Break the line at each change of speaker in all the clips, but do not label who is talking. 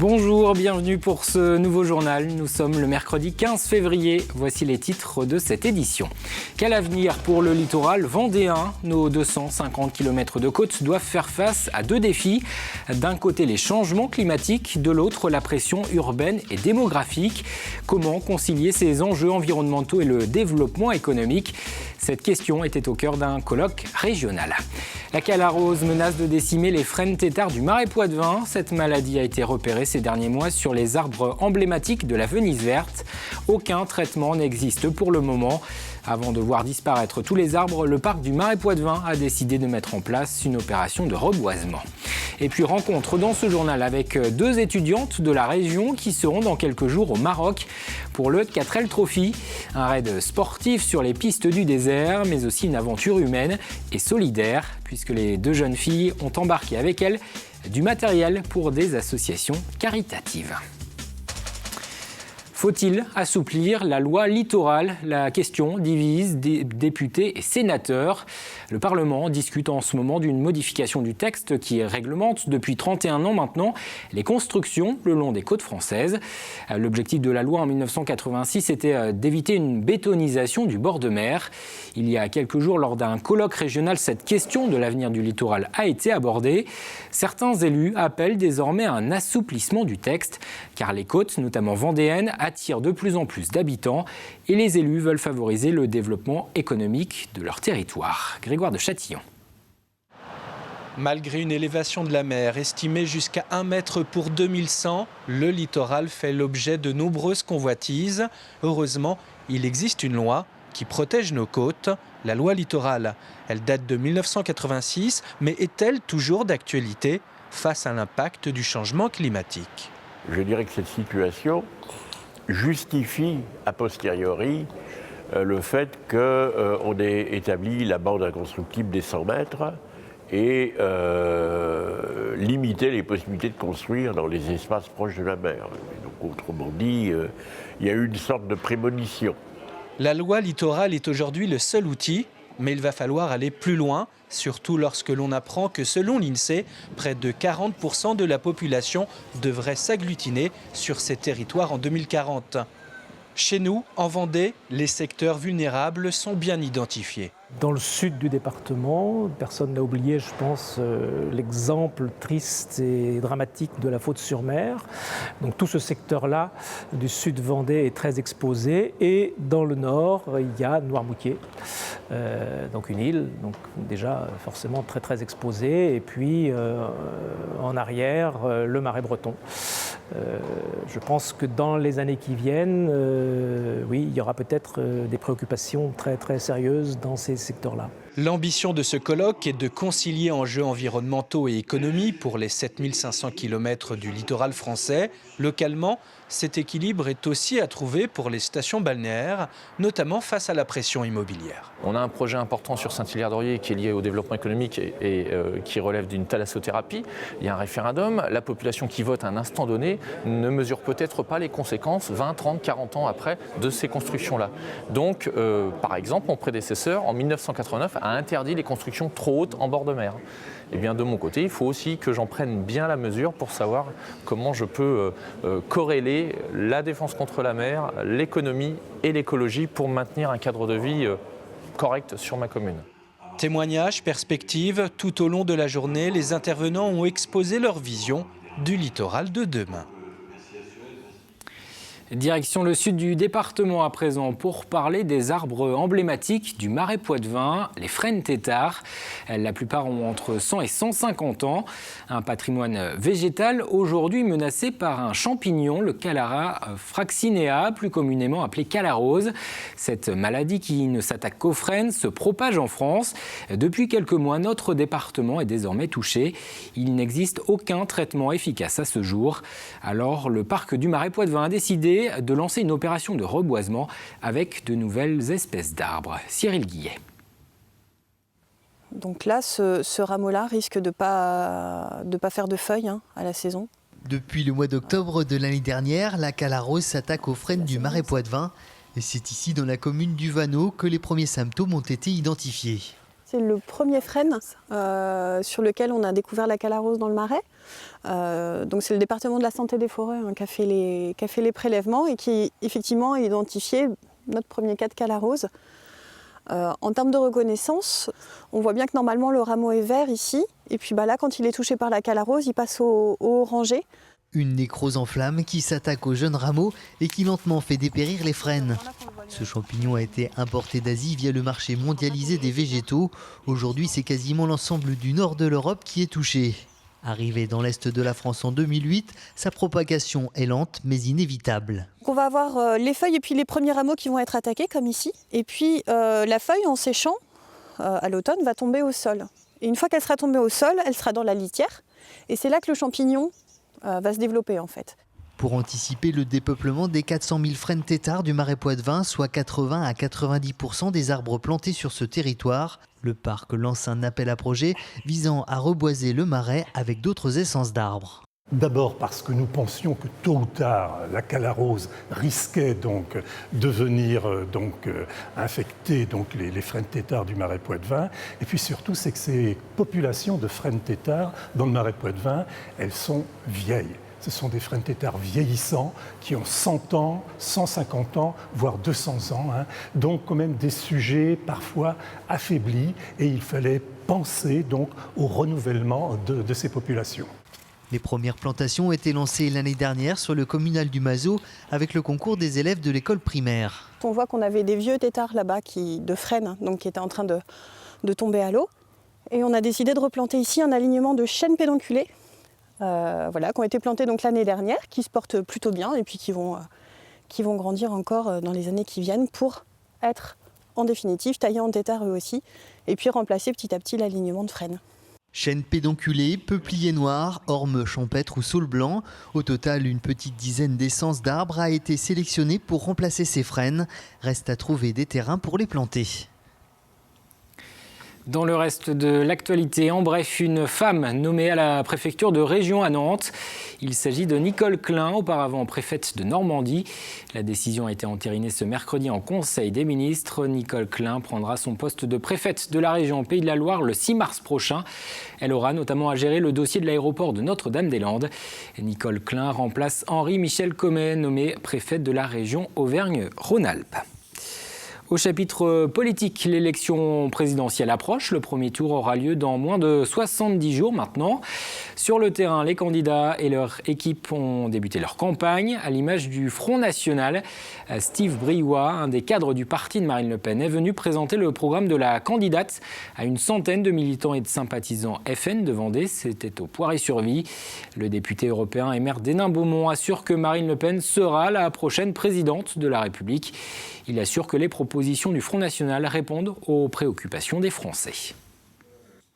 Bonjour, bienvenue pour ce nouveau journal. Nous sommes le mercredi 15 février. Voici les titres de cette édition. Quel avenir pour le littoral vendéen ? Nos 250 km de côte doivent faire face à deux défis. D'un côté, les changements climatiques, de l'autre, la pression urbaine et démographique. Comment concilier ces enjeux environnementaux et le développement économique ? Cette question était au cœur d'un colloque régional. La calarrhose menace de décimer les frênes têtards du Marais Poitevin. Cette maladie a été repérée ces derniers mois sur les arbres emblématiques de la Venise verte. Aucun traitement n'existe pour le moment. Avant de voir disparaître tous les arbres, le parc du Marais Poitevin a décidé de mettre en place une opération de reboisement. Et puis rencontre dans ce journal avec deux étudiantes de la région qui seront dans quelques jours au Maroc pour le 4L Trophy. Un raid sportif sur les pistes du désert, mais aussi une aventure humaine et solidaire, puisque les deux jeunes filles ont embarqué avec elles du matériel pour des associations caritatives. Faut-il assouplir la loi littorale ? La question divise des députés et sénateurs. Le Parlement discute en ce moment d'une modification du texte qui réglemente depuis 31 ans maintenant les constructions le long des côtes françaises. L'objectif de la loi en 1986 était d'éviter une bétonisation du bord de mer. Il y a quelques jours, lors d'un colloque régional, cette question de l'avenir du littoral a été abordée. Certains élus appellent désormais à un assouplissement du texte, car les côtes, notamment vendéennes, attirent de plus en plus d'habitants et les élus veulent favoriser le développement économique de leur territoire. Grégoire de Châtillon.
Malgré une élévation de la mer estimée jusqu'à 1 mètre pour 2100, le littoral fait l'objet de nombreuses convoitises. Heureusement, il existe une loi qui protège nos côtes, la loi littorale. Elle date de 1986, mais est-elle toujours d'actualité face à l'impact du changement climatique ?
Je dirais que cette situation justifie a posteriori le fait qu'on ait établi la bande inconstructible des 100 mètres et limiter les possibilités de construire dans les espaces proches de la mer. Et donc, autrement dit, il y a eu une sorte de prémonition.
La loi littorale est aujourd'hui le seul outil, mais il va falloir aller plus loin, surtout lorsque l'on apprend que selon l'INSEE, près de 40% de la population devrait s'agglutiner sur ces territoires en 2040. Chez nous, en Vendée, les secteurs vulnérables sont bien identifiés.
Dans le sud du département, personne n'a oublié, je pense, l'exemple triste et dramatique de la Faute-sur-Mer. Donc tout ce secteur-là du sud Vendée est très exposé. Et dans le nord, il y a Noirmoutier, donc une île, donc déjà forcément très très exposée. Et puis en arrière, le Marais breton. Je pense que dans les années qui viennent, oui, il y aura peut-être des préoccupations très très sérieuses dans ces secteurs-là.
L'ambition de ce colloque est de concilier enjeux environnementaux et économie pour les 7500 km du littoral français. Localement, cet équilibre est aussi à trouver pour les stations balnéaires, notamment face à la pression immobilière.
On a un projet important sur Saint-Hilaire-d'Orier qui est lié au développement économique et qui relève d'une thalassothérapie. Il y a un référendum. La population qui vote à un instant donné ne mesure peut-être pas les conséquences 20, 30, 40 ans après de ces constructions-là. Donc, par exemple, mon prédécesseur, en 1989, a interdit les constructions trop hautes en bord de mer. Eh bien, de mon côté, il faut aussi que j'en prenne bien la mesure pour savoir comment je peux corréler la défense contre la mer, l'économie et l'écologie pour maintenir un cadre de vie correct sur ma commune.
Témoignages, perspectives, tout au long de la journée, les intervenants ont exposé leur vision du littoral de demain.
Direction le sud du département à présent pour parler des arbres emblématiques du Marais Poitevin, les frênes têtards. La plupart ont entre 100 et 150 ans. Un patrimoine végétal aujourd'hui menacé par un champignon, le Calarat fraxinea, plus communément appelé calarrhose. Cette maladie qui ne s'attaque qu'aux frênes se propage en France. Depuis quelques mois, notre département est désormais touché. Il n'existe aucun traitement efficace à ce jour. Alors, le parc du Marais Poitevin a décidé de lancer une opération de reboisement avec de nouvelles espèces d'arbres. Cyril Guillet.
Donc là, ce rameau-là risque de pas faire de feuilles à la saison.
Depuis le mois d'octobre de l'année dernière, la calarrhose s'attaque aux frênes du Marais Poitevin. Et c'est ici, dans la commune du Vanneau, que les premiers symptômes ont été identifiés.
c'est le premier frêne sur lequel on a découvert la cale à rose dans le Marais. Donc c'est le département de la santé des forêts qui a fait les prélèvements et qui effectivement a identifié notre premier cas de cale à rose. En termes de reconnaissance, on voit bien que normalement le rameau est vert ici, et puis là quand il est touché par la cale à rose, il passe au orangé.
Une nécrose en flammes qui s'attaque aux jeunes rameaux et qui lentement fait dépérir les frênes. Ce champignon a été importé d'Asie via le marché mondialisé des végétaux. Aujourd'hui, c'est quasiment l'ensemble du nord de l'Europe qui est touché. Arrivé dans l'est de la France en 2008, sa propagation est lente mais inévitable.
On va avoir les feuilles et puis les premiers rameaux qui vont être attaqués comme ici. Et puis la feuille en séchant à l'automne va tomber au sol. Et une fois qu'elle sera tombée au sol, elle sera dans la litière. Et c'est là que le champignon va se développer en fait.
Pour anticiper le dépeuplement des 400 000 frênes têtards du Marais Poitevin, soit 80 à 90% des arbres plantés sur ce territoire, le parc lance un appel à projet visant à reboiser le marais avec d'autres essences d'arbres.
D'abord parce que nous pensions que tôt ou tard, la cale à rose risquait donc de venir infecter les frênes têtards du Marais Poitevin. Et puis surtout, c'est que ces populations de frênes têtards dans le Marais Poitevin, elles sont vieilles. Ce sont des frênes têtards vieillissants qui ont 100 ans, 150 ans, voire 200 ans. Donc quand même des sujets parfois affaiblis et il fallait penser donc au renouvellement de ces populations.
Les premières plantations ont été lancées l'année dernière sur le communal du Mazo avec le concours des élèves de l'école primaire.
On voit qu'on avait des vieux têtards là-bas de frênes qui étaient en train de tomber à l'eau. Et on a décidé de replanter ici un alignement de chênes pédonculés. Qui ont été plantés l'année dernière, qui se portent plutôt bien et puis qui vont grandir encore dans les années qui viennent pour être en définitive taillés en têtards eux aussi et puis remplacer petit à petit l'alignement de frênes.
Chênes pédonculés, peupliers noirs, ormes champêtres ou saules blancs. Au total, une petite dizaine d'essences d'arbres a été sélectionnée pour remplacer ces frênes. Reste à trouver des terrains pour les planter.
Dans le reste de l'actualité, en bref, une femme nommée à la préfecture de région à Nantes. Il s'agit de Nicole Klein, auparavant préfète de Normandie. La décision a été entérinée ce mercredi en Conseil des ministres. Nicole Klein prendra son poste de préfète de la région Pays de la Loire le 6 mars prochain. Elle aura notamment à gérer le dossier de l'aéroport de Notre-Dame-des-Landes. Nicole Klein remplace Henri-Michel Comet, nommé préfète de la région Auvergne-Rhône-Alpes. Au chapitre politique, l'élection présidentielle approche. Le premier tour aura lieu dans moins de 70 jours maintenant. Sur le terrain, les candidats et leur équipe ont débuté leur campagne. À l'image du Front National, Steve Briouat, un des cadres du parti de Marine Le Pen, est venu présenter le programme de la candidate à une centaine de militants et de sympathisants FN de Vendée. C'était au Poiré-sur-Vie. Le député européen et maire d'Hénin-Beaumont assure que Marine Le Pen sera la prochaine présidente de la République. Il assure que les propositions du Front National répondent aux préoccupations des Français.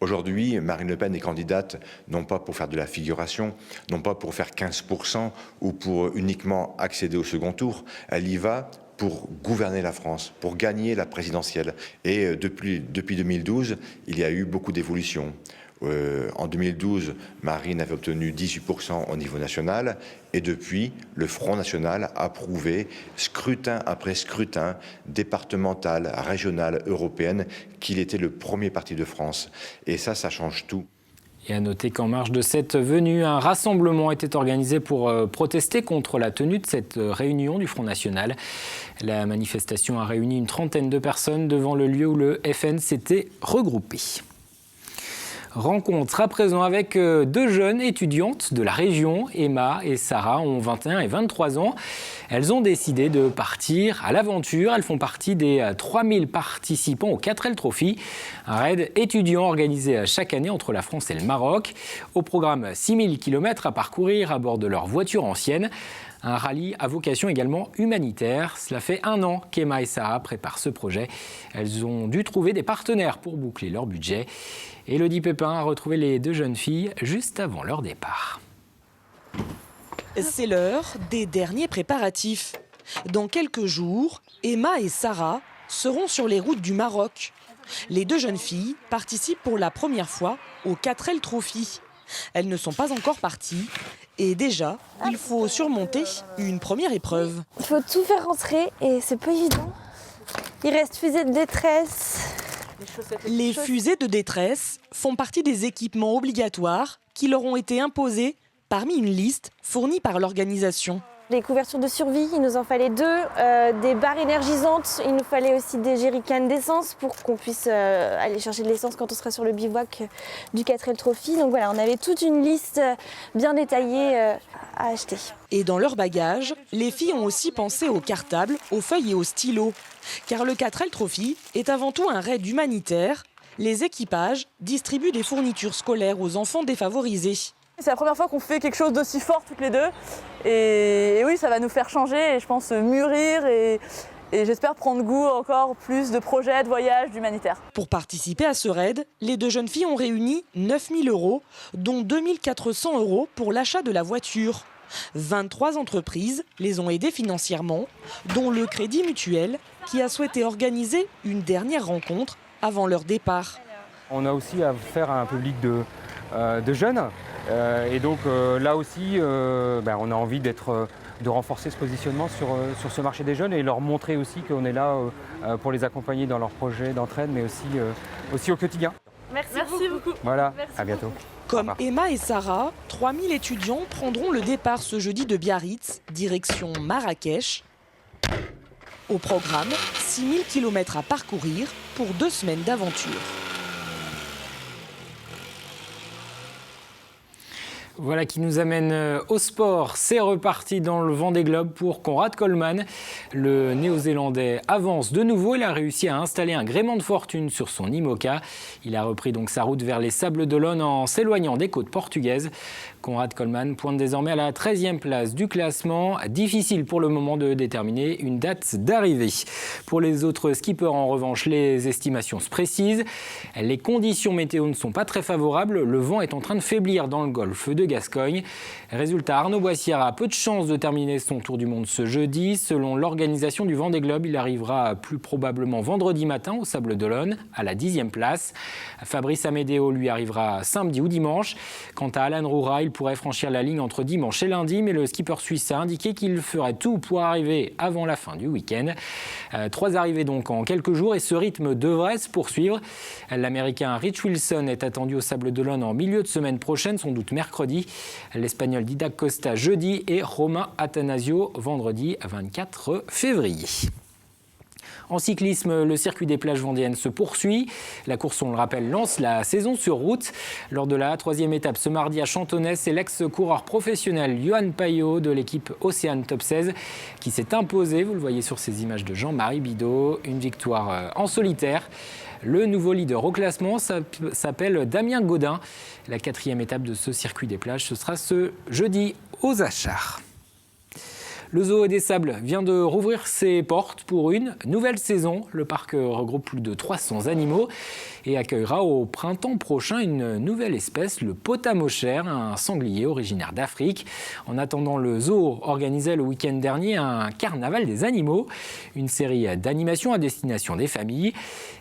Aujourd'hui, Marine Le Pen est candidate non pas pour faire de la figuration, non pas pour faire 15% ou pour uniquement accéder au second tour. Elle y va pour gouverner la France, pour gagner la présidentielle. Et depuis 2012, il y a eu beaucoup d'évolutions. En 2012, Marine avait obtenu 18% au niveau national et depuis, le Front National a prouvé, scrutin après scrutin, départemental, régional, européen, qu'il était le premier parti de France. Et ça change tout.
Et à noter qu'en marge de cette venue, un rassemblement était organisé pour protester contre la tenue de cette réunion du Front National. La manifestation a réuni une trentaine de personnes devant le lieu où le FN s'était regroupé. Rencontre à présent avec deux jeunes étudiantes de la région. Emma et Sarah ont 21 et 23 ans. Elles ont décidé de partir à l'aventure. Elles font partie des 3000 participants au 4L Trophy, un raid étudiant organisé chaque année entre la France et le Maroc. Au programme 6000 km à parcourir à bord de leur voiture ancienne. Un rallye à vocation également humanitaire. Cela fait 1 an qu'Emma et Sarah préparent ce projet. Elles ont dû trouver des partenaires pour boucler leur budget. Élodie Pépin a retrouvé les deux jeunes filles juste avant leur départ.
C'est l'heure des derniers préparatifs. Dans quelques jours, Emma et Sarah seront sur les routes du Maroc. Les deux jeunes filles participent pour la première fois au 4L Trophy. Elles ne sont pas encore parties et déjà, il faut surmonter une première épreuve.
Il faut tout faire rentrer et c'est pas évident. Il reste fusée de détresse,
Les fusées de détresse font partie des équipements obligatoires qui leur ont été imposés parmi une liste fournie par l'organisation.
Des couvertures de survie, il nous en fallait 2, des barres énergisantes, il nous fallait aussi des jerrycans d'essence pour qu'on puisse aller chercher de l'essence quand on sera sur le bivouac du Catrel Trophy. Donc voilà, on avait toute une liste bien détaillée à acheter.
Et dans leur bagage, les filles ont aussi pensé aux cartables, aux feuilles et aux stylos. Car le Catrel Trophy est avant tout un raid humanitaire. Les équipages distribuent des fournitures scolaires aux enfants défavorisés.
C'est la première fois qu'on fait quelque chose d'aussi fort toutes les deux. Et oui, ça va nous faire changer et je pense mûrir et j'espère prendre goût encore plus de projets, de voyages, d'humanitaire.
Pour participer à ce raid, les 2 jeunes filles ont réuni 9 000 €, dont 2 400 € pour l'achat de la voiture. 23 entreprises les ont aidées financièrement, dont le Crédit Mutuel, qui a souhaité organiser une dernière rencontre avant leur départ.
On a aussi affaire à un public de jeunes. Et donc là aussi, on a envie de renforcer ce positionnement sur ce marché des jeunes et leur montrer aussi qu'on est là pour les accompagner dans leurs projets d'entraide, mais aussi au quotidien.
Merci beaucoup.
Voilà,
Merci
à bientôt.
Comme Emma et Sarah, 3000 étudiants prendront le départ ce jeudi de Biarritz, direction Marrakech. Au programme, 6000 km à parcourir pour 2 semaines d'aventure.
Voilà qui nous amène au sport. C'est reparti dans le Vendée Globe pour Conrad Coleman. Le Néo-Zélandais avance de nouveau. Il a réussi à installer un gréement de fortune sur son IMOCA. Il a repris donc sa route vers les Sables d'Olonne en s'éloignant des côtes portugaises. Conrad Coleman pointe désormais à la 13e place du classement. Difficile pour le moment de déterminer une date d'arrivée. Pour les autres skippers, en revanche, les estimations se précisent. Les conditions météo ne sont pas très favorables. Le vent est en train de faiblir dans le golfe de Gascogne. Résultat, Arnaud Boissière a peu de chances de terminer son tour du monde ce jeudi. Selon l'organisation du Vendée Globe, il arrivera plus probablement vendredi matin au Sables d'Olonne à la 10e place. Fabrice Amédéo lui arrivera samedi ou dimanche. Quant à Alan Roura, il pourrait franchir la ligne entre dimanche et lundi, mais le skipper suisse a indiqué qu'il ferait tout pour arriver avant la fin du week-end. 3 arrivées donc en quelques jours et ce rythme devrait se poursuivre. L'Américain Rich Wilson est attendu au Sables d'Olonne en milieu de semaine prochaine, sans doute mercredi. L'Espagnol Didac Costa jeudi et Romain Atanasio vendredi 24 février. En cyclisme, le circuit des plages vendéennes se poursuit. La course, on le rappelle, lance la saison sur route. Lors de la 3e étape ce mardi à Chantonnay, c'est l'ex-coureur professionnel Johan Payot de l'équipe Océane Top 16 qui s'est imposé. Vous le voyez sur ces images de Jean-Marie Bidot. Une victoire en solitaire. Le nouveau leader au classement s'appelle Damien Gaudin. La 4e étape de ce circuit des plages, ce sera ce jeudi aux Achats. Le Zoo des Sables vient de rouvrir ses portes pour une nouvelle saison. Le parc regroupe plus de 300 animaux et accueillera au printemps prochain une nouvelle espèce, le potamochère, un sanglier originaire d'Afrique. En attendant, le zoo organisait le week-end dernier un carnaval des animaux, une série d'animations à destination des familles.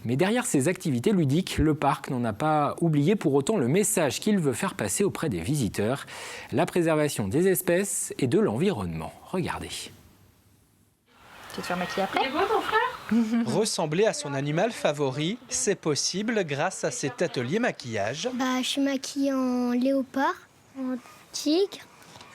Mais derrière ces activités ludiques, le parc n'en a pas oublié pour autant le message qu'il veut faire passer auprès des visiteurs, la préservation des espèces et de l'environnement. Regardez.
Tu vas te faire maquiller après ?
C'est beau ton frère ?
Ressembler à son animal favori, c'est possible grâce à cet atelier maquillage.
Je suis maquillée en léopard, en tigre.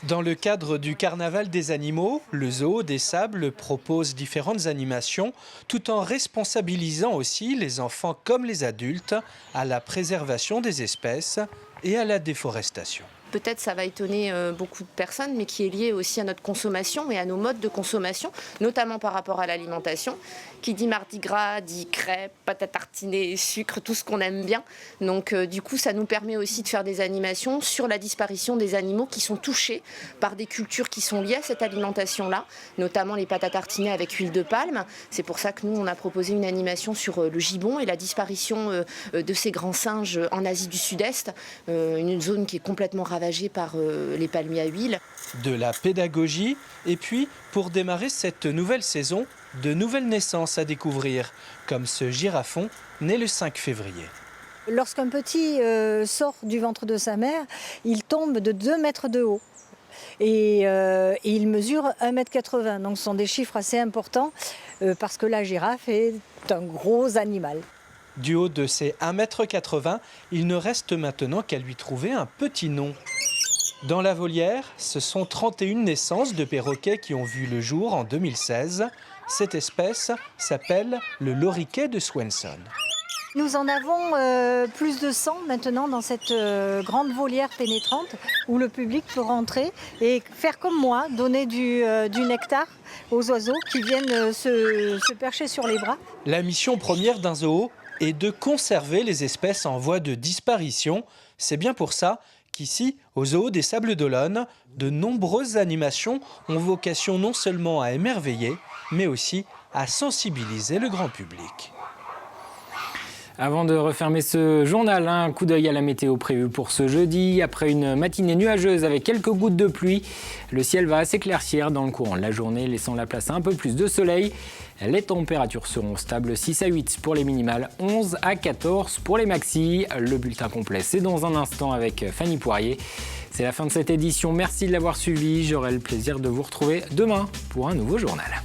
Dans le cadre du Carnaval des animaux, le Zoo des Sables propose différentes animations tout en responsabilisant aussi les enfants comme les adultes à la préservation des espèces et à la déforestation.
Peut-être ça va étonner beaucoup de personnes, mais qui est lié aussi à notre consommation et à nos modes de consommation, notamment par rapport à l'alimentation. Qui dit Mardi Gras, dit crêpes, pâte à tartiner, sucre, tout ce qu'on aime bien. Donc du coup, ça nous permet aussi de faire des animations sur la disparition des animaux qui sont touchés par des cultures qui sont liées à cette alimentation-là, notamment les pâtes à tartiner avec huile de palme. C'est pour ça que nous, on a proposé une animation sur le gibbon et la disparition de ces grands singes en Asie du Sud-Est, une zone qui est complètement ravagée par les palmiers à huile.
De la pédagogie et puis, pour démarrer cette nouvelle saison, de nouvelles naissances à découvrir, comme ce girafon né le 5 février.
Lorsqu'un petit sort du ventre de sa mère, il tombe de 2 mètres de haut. Et il mesure 1,80 m. Donc ce sont des chiffres assez importants parce que la girafe est un gros animal.
Du haut de ses 1,80 m, il ne reste maintenant qu'à lui trouver un petit nom. Dans la volière, ce sont 31 naissances de perroquets qui ont vu le jour en 2016. Cette espèce s'appelle le loriquet de Swenson.
Nous en avons plus de 100 maintenant dans cette grande volière pénétrante où le public peut rentrer et faire comme moi, donner du nectar aux oiseaux qui viennent se percher sur les bras.
La mission première d'un zoo est de conserver les espèces en voie de disparition. C'est bien pour ça qu'ici, au zoo des Sables d'Olonne, de nombreuses animations ont vocation non seulement à émerveiller, mais aussi à sensibiliser le grand public.
Avant de refermer ce journal, un coup d'œil à la météo prévue pour ce jeudi. Après une matinée nuageuse avec quelques gouttes de pluie, le ciel va s'éclaircir dans le courant de la journée, laissant la place à un peu plus de soleil. Les températures seront stables 6 à 8 pour les minimales, 11 à 14 pour les maxis. Le bulletin complet, c'est dans un instant avec Fanny Poirier. C'est la fin de cette édition. Merci de l'avoir suivi. J'aurai le plaisir de vous retrouver demain pour un nouveau journal.